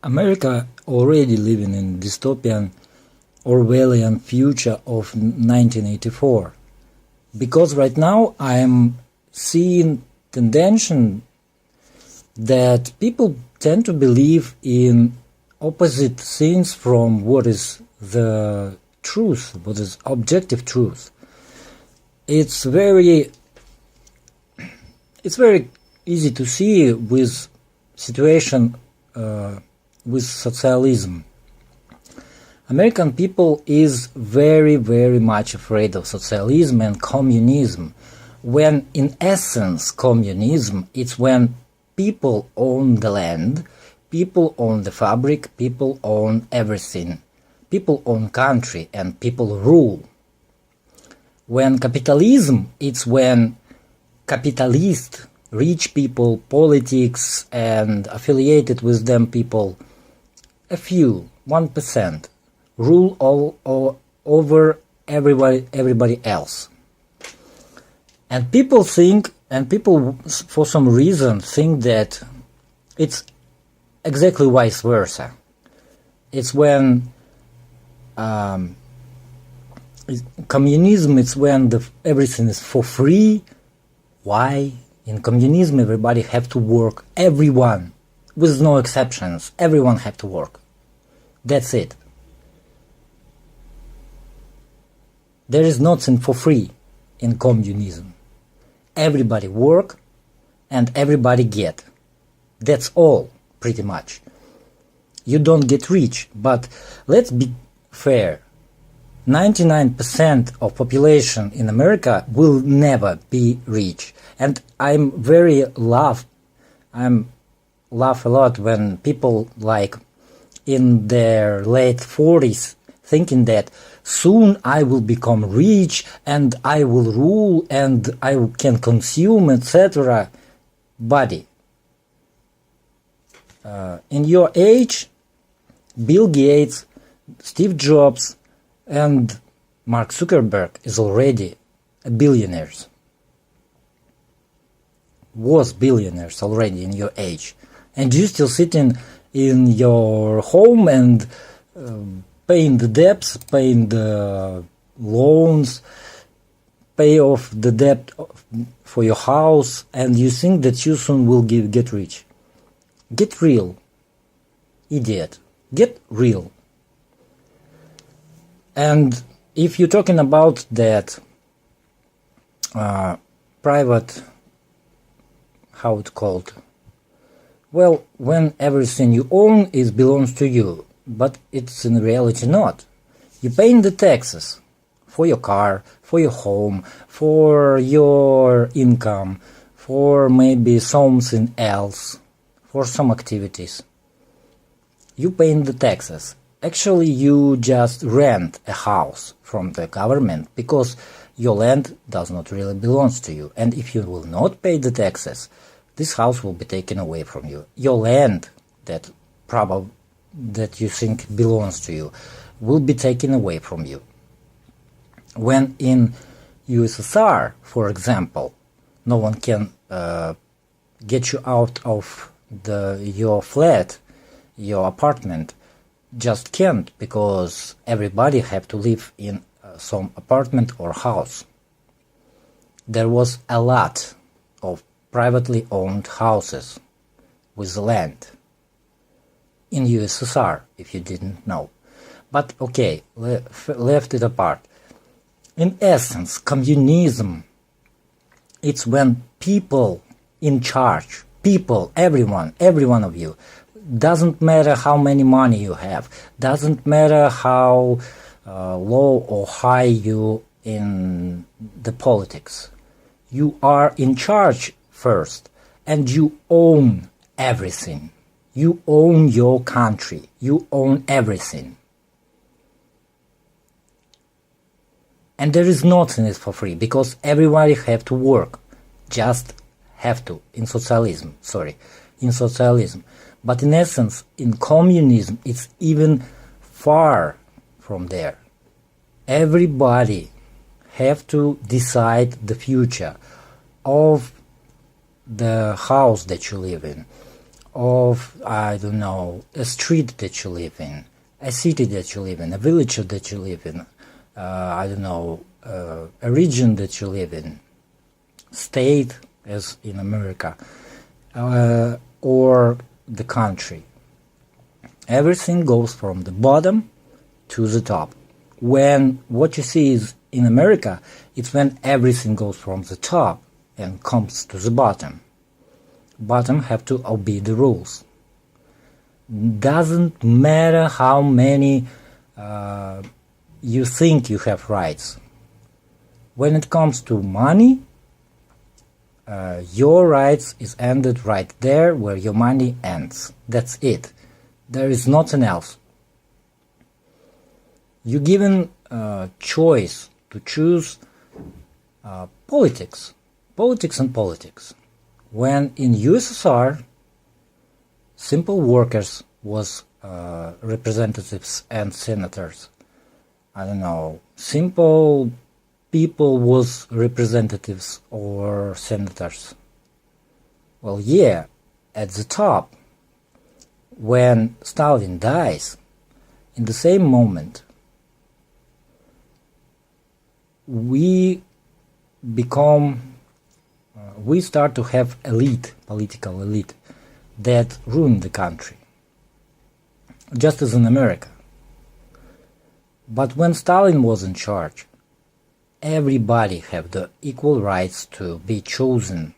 America already living in dystopian Orwellian future of 1984. Because right now I am seeing tendency that people tend to believe in opposite things from what is the truth, what is objective truth. It's very easy to see with situation with socialism. American people is very much afraid of socialism and communism, when in essence communism it's when people own the land, people own the fabric, people own everything, people own country and people rule. When capitalism, it's when capitalist, rich people, politics and affiliated with them people, a few, 1%, rule all over everybody else. And people think, and people for some reason think that it's exactly vice versa. It's when communism, it's when everything is for free. Why? In communism everybody have to work, everyone, with no exceptions, everyone have to work. That's it. There is nothing for free in communism. Everybody work and everybody get. That's all, pretty much. You don't get rich, but let's be fair. 99% of population in America will never be rich. And I'm laugh a lot when people like in their late 40s thinking that soon I will become rich and I will rule and I can consume, etc. Buddy, in your age, Bill Gates, Steve Jobs and Mark Zuckerberg is already billionaires. Was billionaires already in your age. And you still sitting in your home and paying the debts, paying the loans, pay off the debt for your house, and you think that you soon will get rich. Get real, idiot. Get real. And if you're talking about that private, how it's called? Well, when everything you own belongs to you, but it's in reality not. You're paying the taxes for your car, for your home, for your income, for maybe something else, for some activities. You paying the taxes. Actually, you just rent a house from the government because your land does not really belong to you. And if you will not pay the taxes, this house will be taken away from you. Your land that you think belongs to you will be taken away from you. When in USSR, for example, no one can get you out of your flat, your apartment, just can't, because everybody have to live in some apartment or house. There was a lot of privately owned houses with land in USSR, if you didn't know. But okay, left it apart. In essence, communism, it's when people in charge, people, every one of you, doesn't matter how many money you have, doesn't matter how low or high you in the politics. You are in charge first, and you own everything. You own your country. You own everything. And there is nothing is for free, because everybody have to work. Just have to, in socialism. But in essence, in communism, it's even far from there. Everybody have to decide the future of the house that you live in, of, I don't know, a street that you live in, a city that you live in, a village that you live in, I don't know, a region that you live in, state, as in America, or the country. Everything goes from the bottom to the top. When what you see is in America, it's when everything goes from the top and comes to the bottom. Bottom have to obey the rules. Doesn't matter how many you think you have rights. When it comes to money, your rights is ended right there where your money ends. That's it. There is nothing else. You're given choice to choose politics and politics. When in USSR, simple workers was representatives and senators. I don't know, simple people was representatives or senators. Well, yeah, at the top, when Stalin dies, in the same moment, we start to have elite, political elite, that ruin the country, just as in America. But when Stalin was in charge, everybody have the equal rights to be chosen.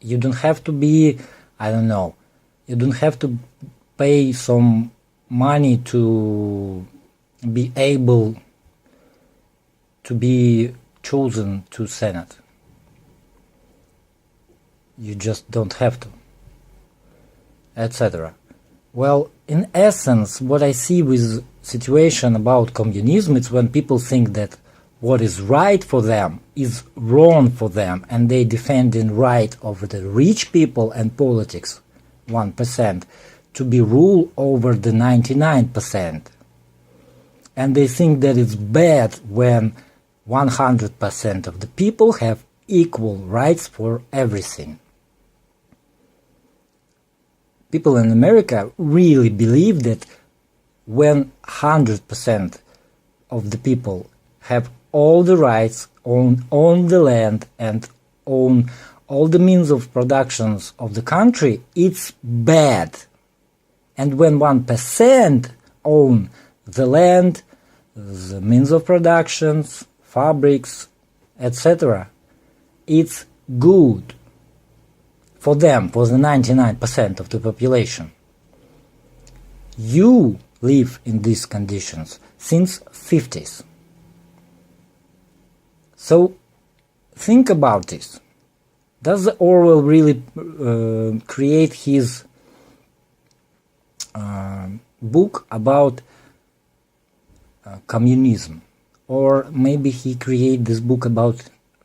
You don't have to be, I don't know, you don't have to pay some money to be able to be chosen to Senate. You just don't have to, etc. Well, in essence, what I see with situation about communism is when people think that what is right for them is wrong for them, and they defend the right of the rich people and politics, 1%, to be ruled over the 99%. And they think that it's bad when 100% of the people have equal rights for everything. People in America really believe that when 100% of the people have all the rights, own the land, and own all the means of productions of the country, it's bad. And when 1% own the land, the means of productions, fabrics, etc., it's good for them, for the 99% of the population. You live in these conditions since 50s. So think about this. Does Orwell really create his book about communism? Or maybe he created this book about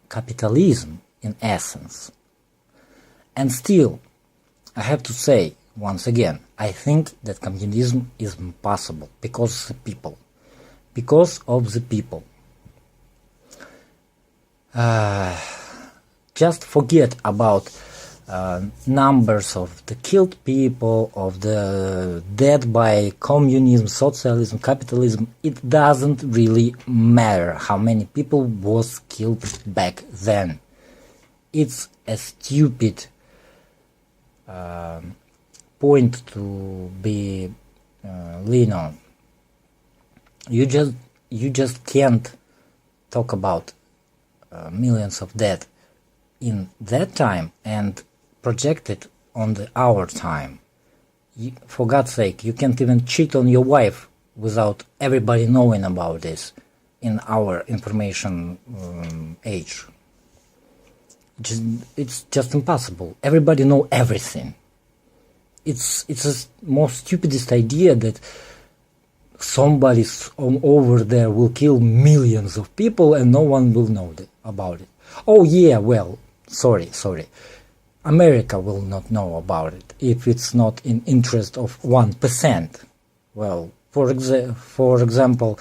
capitalism in essence. And still, I have to say, once again, I think that communism is impossible because of the people. Because of the people. Just forget about numbers of the killed people, of the dead by communism, socialism, capitalism. It doesn't really matter how many people was killed back then. It's a stupid point to be lean on. You just can't talk about millions of dead in that time and project it on our time. For God's sake, you can't even cheat on your wife without everybody knowing about this in our information age. It's just impossible. Everybody know everything. It's the most stupidest idea that somebody over there will kill millions of people and no one will know about it. Oh yeah, well, sorry. America will not know about it if it's not in interest of 1%. Well, for example,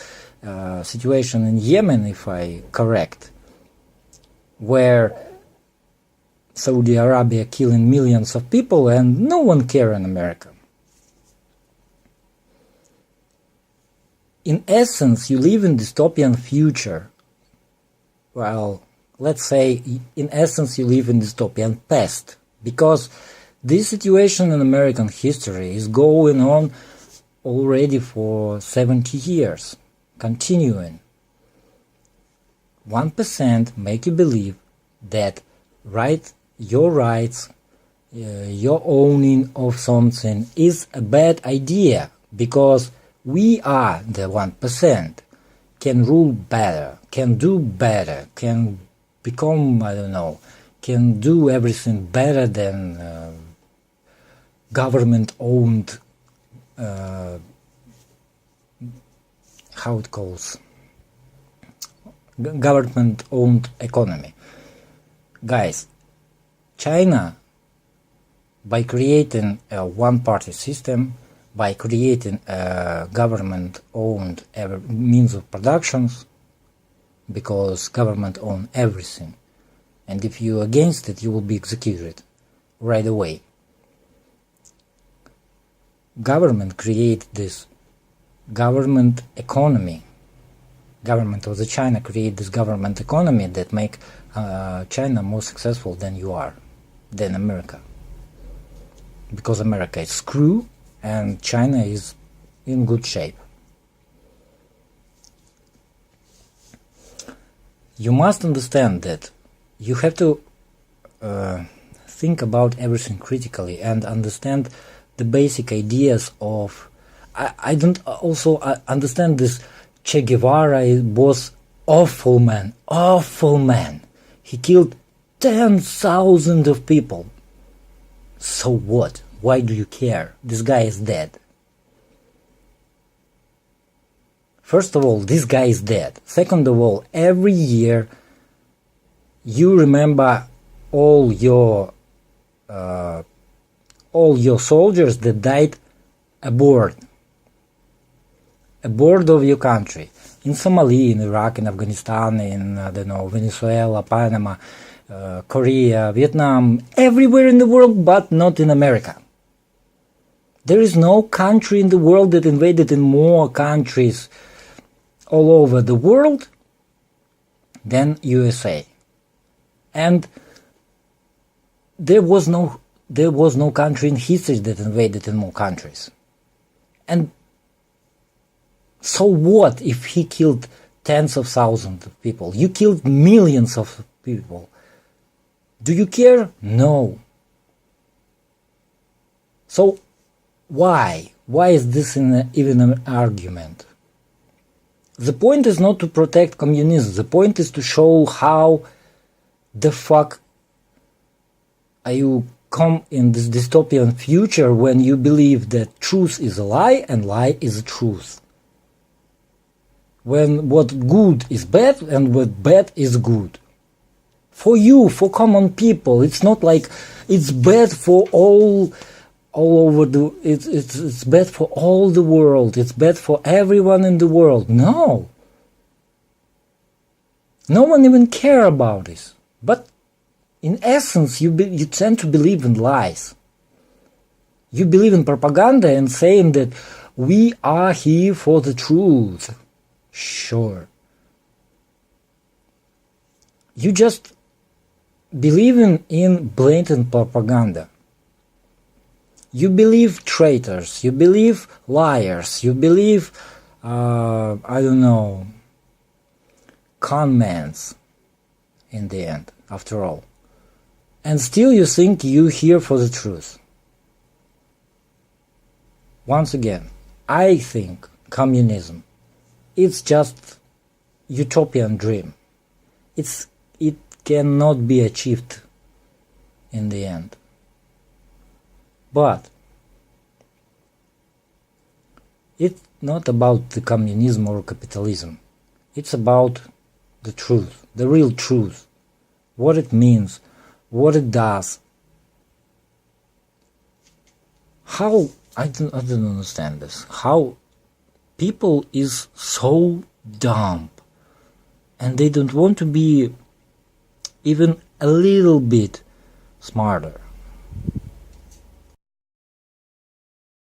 situation in Yemen, if I correct, where Saudi Arabia killing millions of people and no one care in America. In essence, you live in dystopian future. Well, let's say, in essence, you live in dystopian past, because this situation in American history is going on already for 70 years, continuing. 1% make you believe that your rights, your owning of something is a bad idea, because we are the 1%, can rule better, can do better, can become, I don't know, can do everything better than government-owned, government-owned economy. Guys, China, by creating a one-party system, by creating a government-owned means of productions, because government owns everything, and if you're against it, you will be executed right away. Government create this government economy. Government of the China create this government economy that make China more successful than you are, than America. Because America is screw and China is in good shape. You must understand that you have to think about everything critically and understand the basic ideas of... I don't also understand this Che Guevara was awful man. He killed 10,000 of people. So what? Why do you care? This guy is dead. First of all, this guy is dead. Second of all, every year you remember all your soldiers that died aboard of your country, in Somalia, in Iraq, in Afghanistan, in, I don't know, Venezuela, Panama, Korea, Vietnam, everywhere in the world, but not in America. There is no country in the world that invaded in more countries all over the world than USA. And there was no country in history that invaded in more countries. And so what if he killed tens of thousands of people? You killed millions of people. Do you care? No. So why? Why is this even an argument? The point is not to protect communism. The point is to show how the fuck are you come in this dystopian future when you believe that truth is a lie and lie is a truth. When what good is bad and what bad is good. For you, for common people, it's not like it's bad for all over the... It's bad for all the world. It's bad for everyone in the world. No. No one even care about this. But in essence, you tend to believe in lies. You believe in propaganda and saying that we are here for the truth. Sure. You just believe in blatant propaganda. You believe traitors, you believe liars, you believe, I don't know, con-mans in the end, after all. And still you think you're here for the truth. Once again, I think communism, it's just utopian dream. It cannot be achieved in the end. But it's not about the communism or capitalism. It's about the truth, the real truth, what it means, what it does. How, I don't understand this, how people is so dumb and they don't want to be even a little bit smarter.